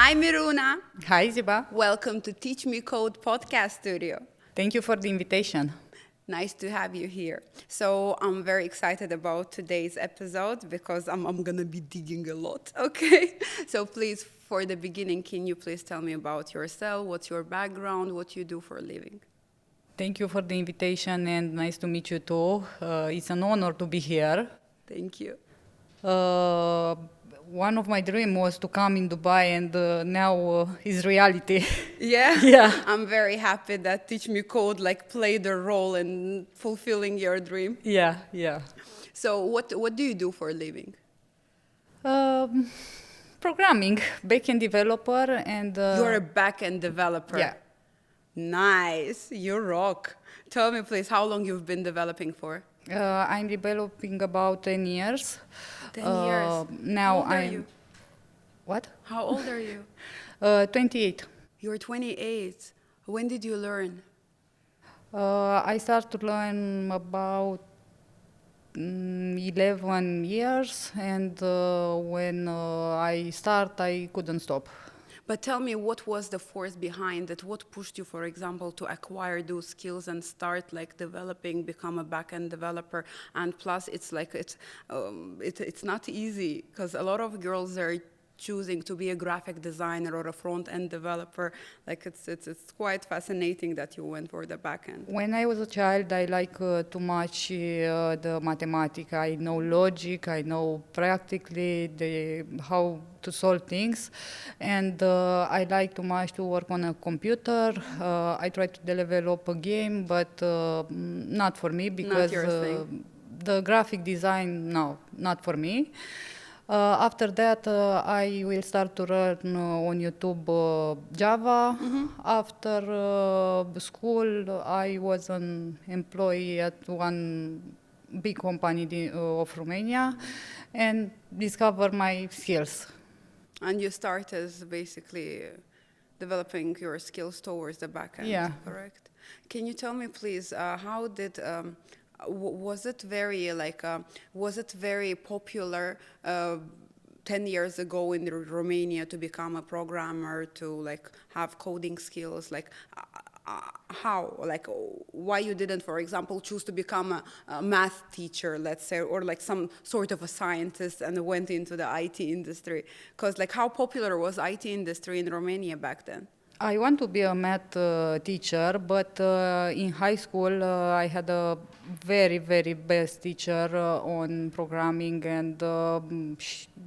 Hi, Miruna. Hi, Ziba. Welcome to TeachMeCode podcast studio. Thank you for the invitation. Nice to have you here. So I'm very excited about today's episode because I'm going to be digging a lot, okay? So please, for the beginning, can you please tell me about yourself, what's your background, what you do for a living? Thank you for the invitation and nice to meet you too. It's an honor to be here. Thank you. One of my dreams was to come in Dubai and now is reality. Yeah? Yeah. I'm very happy that TeachMeCode played a role in fulfilling your dream. Yeah. So what do you do for a living? Programming, backend developer and... You're a back-end developer. Yeah. Nice. You rock. Tell me, please, how long you've been developing for? I'm developing about 10 years. 10 years. Now How old are I'm... you? What? How old are you? 28. You're 28. When did you learn? I started to learn about 11 years, and when I couldn't stop. But tell me, what was the force behind it? What pushed you, for example, to acquire those skills and start developing, become a back-end developer? And plus, it's not easy because a lot of girls are choosing to be a graphic designer or a front-end developer. It's quite fascinating that you went for the back-end. When I was a child, I like too much the mathematics. I know logic, I know practically how to solve things, and I like too much to work on a computer. I tried to develop a game, but not for me because not your thing. The graphic design, no, not for me. After that, I will start to learn on YouTube Java. Mm-hmm. After school, I was an employee at one big company of Romania and discovered my skills. And you started basically developing your skills towards the back end, yeah. Correct? Can you tell me, please, how did... was it very popular 10 years ago in Romania to become a programmer, to have coding skills? How? Why you didn't, for example, choose to become a math teacher, let's say, or some sort of a scientist and went into the IT industry? Because how popular was IT industry in Romania back then? I want to be a math teacher, but in high school I had a very, very best teacher on programming, and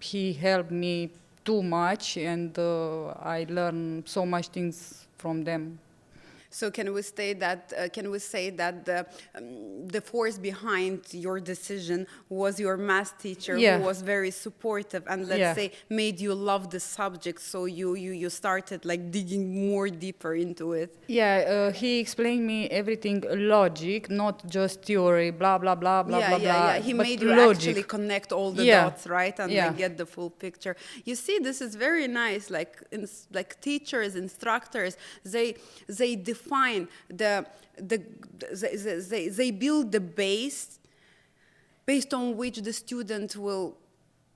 he helped me too much, and I learned so much things from them. So can we say that the force behind your decision was your math teacher, yeah. who was very supportive and let's say made you love the subject, so you started digging more deeper into it? Yeah, he explained me everything logic, not just theory, blah blah blah blah blah blah. Yeah. He made you logic. actually connect all the dots, right, and get the full picture. You see, this is very nice. Teachers, instructors, they define they build the base based on which the student will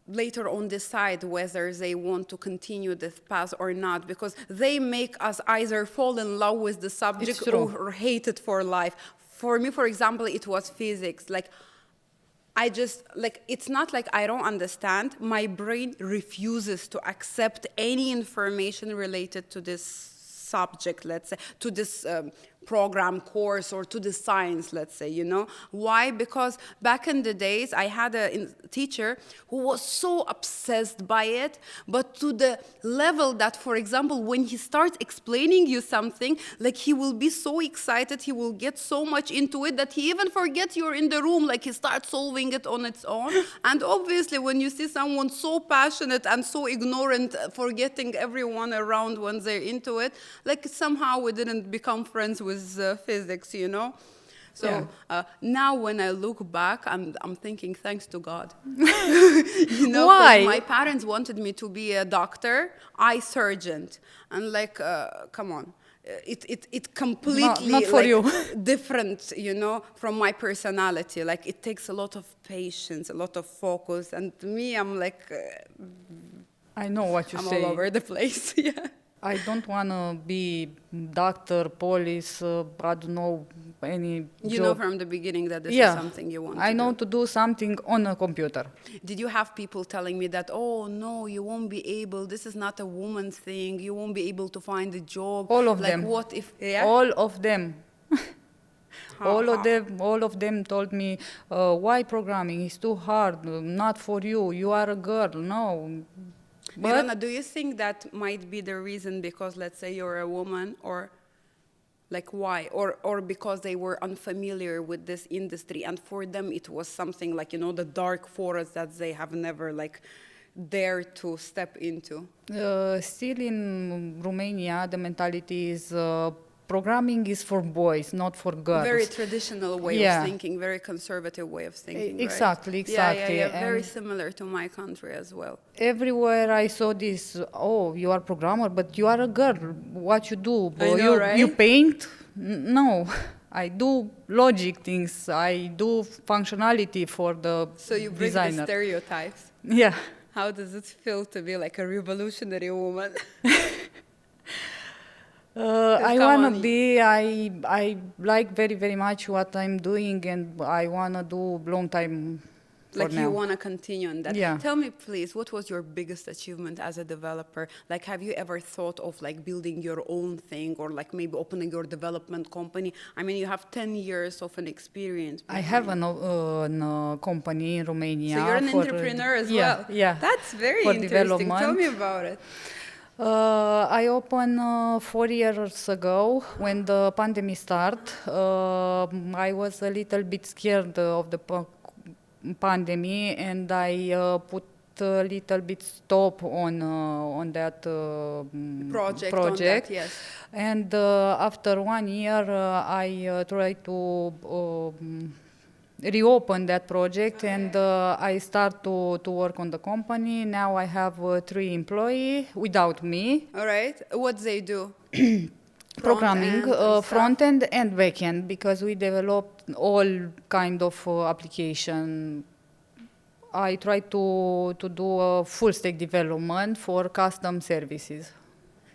later on decide whether they want to continue this path or not, because they make us either fall in love with the subject or hate it for life. For me, for example, it was physics. It's not I don't understand. My brain refuses to accept any information related to this subject, let's say, to this program course or to the science, let's say, Why? Because back in the days, I had a teacher who was so obsessed by it, but to the level that, for example, when he starts explaining you something, he will be so excited, he will get so much into it that he even forgets you're in the room, he starts solving it on its own. And obviously, when you see someone so passionate and so ignorant, forgetting everyone around when they're into it, somehow we didn't become friends with physics, So now when I look back, I'm thinking thanks to God. Why? My parents wanted me to be a doctor, eye surgeon, and come on. It completely not for you. different, from my personality. It takes a lot of patience, a lot of focus, and to me, I'm I know what you I'm say. all over the place. Yeah. I don't want to be doctor, police, I don't know, any You know job. from the beginning that this is Yeah, something you want I to know do. to do something on a computer. Did you have people telling me that, oh no, you won't be able, this is not a woman's thing, you won't be able to find a job? All of Like them. what if, yeah? All of them. How, how? All of them told me, why programming is too hard, not for you. You are a girl. No, but Miruna, do you think that might be the reason because, let's say, you're a woman, or like why? Or because they were unfamiliar with this industry and for them it was something like, you know, the dark forest that they have never like dared to step into? still in Romania, the mentality is programming is for boys, not for girls. Very traditional way of Yeah. thinking, very conservative way of thinking, right? Exactly. Yeah, very And similar to my country as well. everywhere I saw this, oh, you are programmer, but you are a girl. What you do? I know, You right? paint? No, I do logic things. I do functionality for the So you break the designer. stereotypes. Yeah. How does it feel to be like a revolutionary woman? I come wanna on. be. I like very very much what I'm doing, and I wanna do long time for Like now. you want to continue on that. Yeah. Tell me, please, what was your biggest achievement as a developer? Like, have you ever thought of like building your own thing or like maybe opening your development company? I mean, you have 10 years of an experience. I have behind. an company in Romania. So you're an for, entrepreneur as yeah, well. Yeah. That's very For interesting. Tell development. me about it. I opened 4 years ago when the pandemic started. I was a little bit scared of the pandemic, and I put a little bit stop on that Project, yes. And after 1 year, I tried to reopen that project, and I start to work on the company. Now I have 3 employees without me. All right. What they do? Programming, Front end and stuff? front end and back end, because we developed all kind of application. I try to do a full stack development for custom services.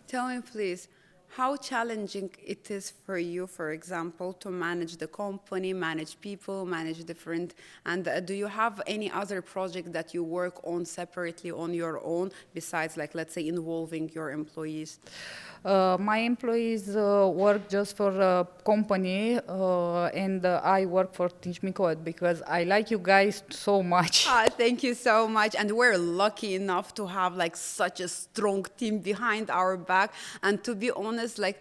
Tell me, please, how challenging it is for you, for example, to manage the company, manage people, manage different, and do you have any other project that you work on separately on your own, besides, like, let's say, involving your employees? My employees work just for a company, and I work for TeachMeCode because I like you guys so much. Ah, thank you so much. And we're lucky enough to have like such a strong team behind our back. And to be honest, like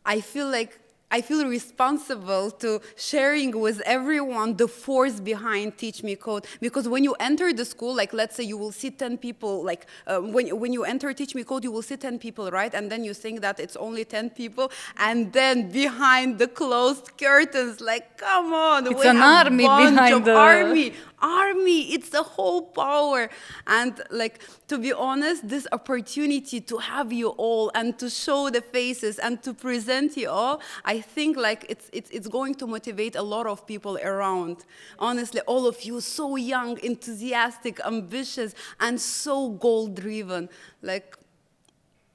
I feel responsible to sharing with everyone the force behind TeachMeCode, because when you enter the school, like let's say you will see 10 people, like when you enter TeachMeCode, you will see 10 people, right? And then you think that it's only 10 people, and then behind the closed curtains, like come on, It's we an have army bunch behind of the... army, it's the whole power. And like, to be honest, this opportunity to have you all and to show the faces and to present you all, I think like it's going to motivate a lot of people around. Honestly, all of you so young, enthusiastic, ambitious, and so goal driven. Like,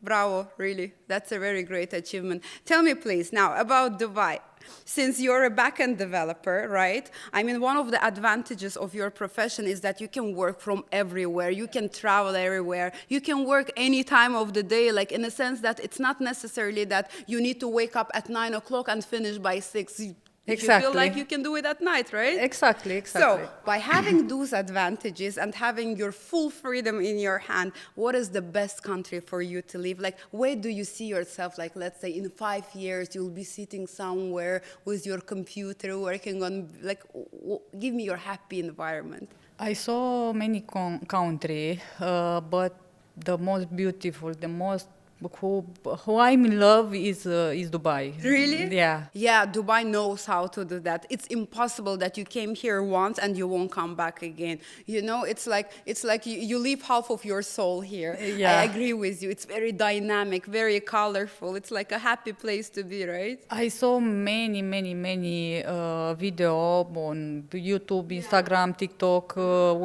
bravo, really. That's a very great achievement. Tell me, please, now about Dubai. Since you're a back-end developer, right? I mean, one of the advantages of your profession is that you can work from everywhere. You can travel everywhere. You can work any time of the day, like in a sense that it's not necessarily that you need to wake up at 9 o'clock and finish by 6. If you feel like you can do it at night, right? Exactly. So, by having those advantages and having your full freedom in your hand, what is the best country for you to live? Like, where do you see yourself? Like, let's say in 5 years, you'll be sitting somewhere with your computer working on, like, give me your happy environment. I saw many country, but the most beautiful, the most who I'm in love is Dubai. Really? Yeah. Yeah, Dubai knows how to do that. It's impossible that you came here once and you won't come back again. You know, it's like you leave half of your soul here. I Yeah. agree with you. It's very dynamic, very colorful. It's like a happy place to be, right? I saw many video on YouTube, Instagram, TikTok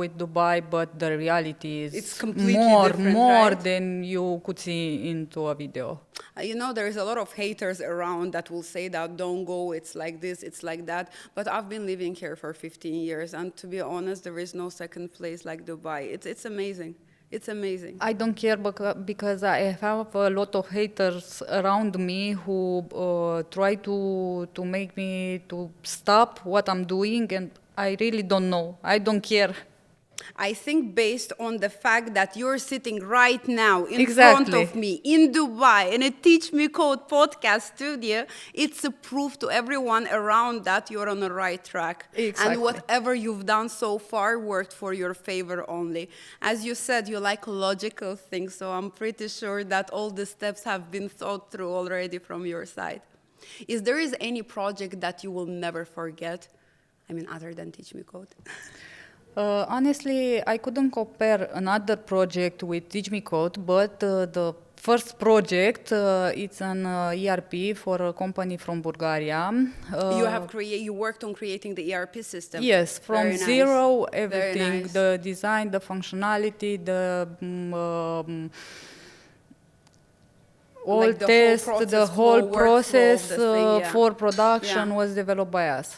with Dubai, but the reality It's is completely more different, right? than you could see into a video. You know, there's a lot of haters around that will say that don't go, it's like this, it's like that. But I've been living here for 15 years, and to be honest, there is no second place like Dubai. It's amazing. It's amazing. I don't care because I have a lot of haters around me who try to make me to stop what I'm doing, and I really don't know. I don't care. I think based on the fact that you're sitting right now in front Exactly. of me in Dubai in a Teach Me Code podcast studio, it's a proof to everyone around that you're on the right track. Exactly. And whatever you've done so far worked for your favor only. As you said, you like logical things, so I'm pretty sure that all the steps have been thought through already from your side. Is there any project that you will never forget? I mean, other than Teach Me Code. Honestly, I couldn't compare another project with TeachMeCode, but the first project, it's an ERP for a company from Bulgaria. You worked on creating the ERP system. Yes, from Very nice. zero, Very everything, nice. the design, the functionality, the all Like the whole test, process the flow, whole workflow of process the thing, yeah. for production Yeah. was developed by us.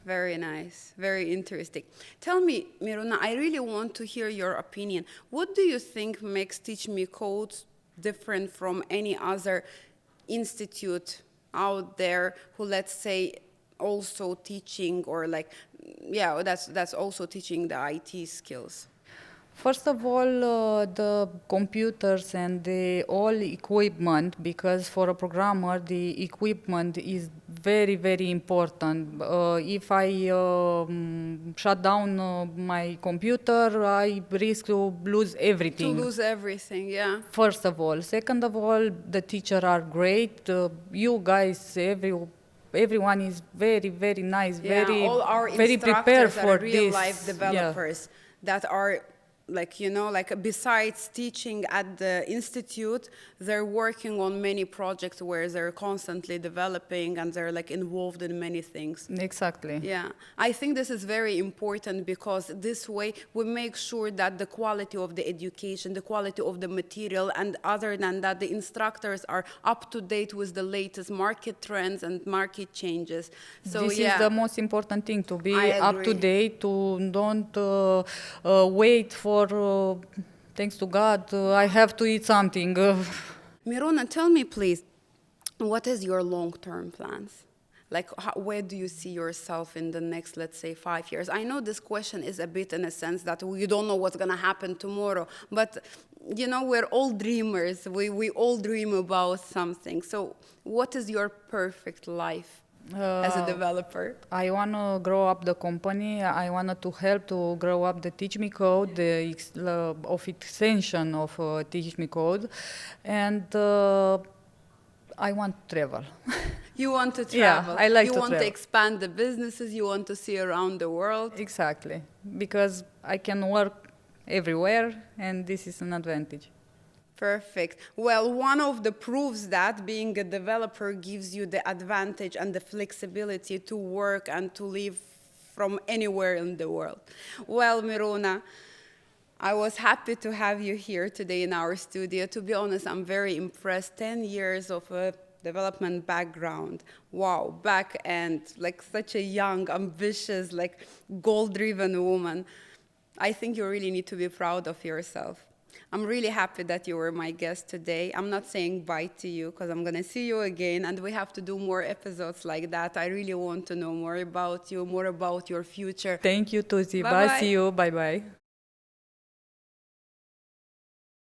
Very nice, very interesting. Tell me, Miruna, I really want to hear your opinion. What do you think makes Teach Me Code different from any other institute out there who, let's say, also teaching or like, yeah, that's also teaching the IT skills? First of all, the computers and the all equipment, because for a programmer, the equipment is very important. If I shut down my computer, I risk to lose everything. To lose everything, yeah. First of all. Second of all, the teachers are great. You guys, everyone is very nice, Yeah, all our very prepared instructors for are real this. life Yeah. developers that are like, you know, like besides teaching at the institute, they're working on many projects where they're constantly developing and they're like involved in many things. Exactly. Yeah, I think this is very important because this way we make sure that the quality of the education, the quality of the material, and other than that, the instructors are up to date with the latest market trends and market changes. So This yeah, is the most important thing, to be I up to agree. date, to don't wait for, thanks to God, I have to eat something. Miruna, tell me please, what is your long-term plans? Like, where do you see yourself in the next, let's say, 5 years? I know this question is a bit in a sense that we don't know what's going to happen tomorrow, but, you know, we're all dreamers. We all dream about something. So what is your perfect life as a developer? I want to grow up the company. I want to help to grow up the TeachMeCode, of extension of TeachMeCode, and I want to travel. You want to Yeah, travel. I like you to want to travel. expand the businesses. You want to see around the world. Exactly, because I can work everywhere, and this is an advantage. Perfect. Well, one of the proofs that being a developer gives you the advantage and the flexibility to work and to live from anywhere in the world. Well, Miruna, I was happy to have you here today in our studio. To be honest, I'm very impressed. 10 years of a development background. Wow, back end, like such a young, ambitious, like goal-driven woman. I think you really need to be proud of yourself. I'm really happy that you were my guest today. I'm not saying bye to you because I'm going to see you again and we have to do more episodes like that. I really want to know more about you, more about your future. Thank you, Tuzi. Bye-bye. Bye. See you. Bye-bye.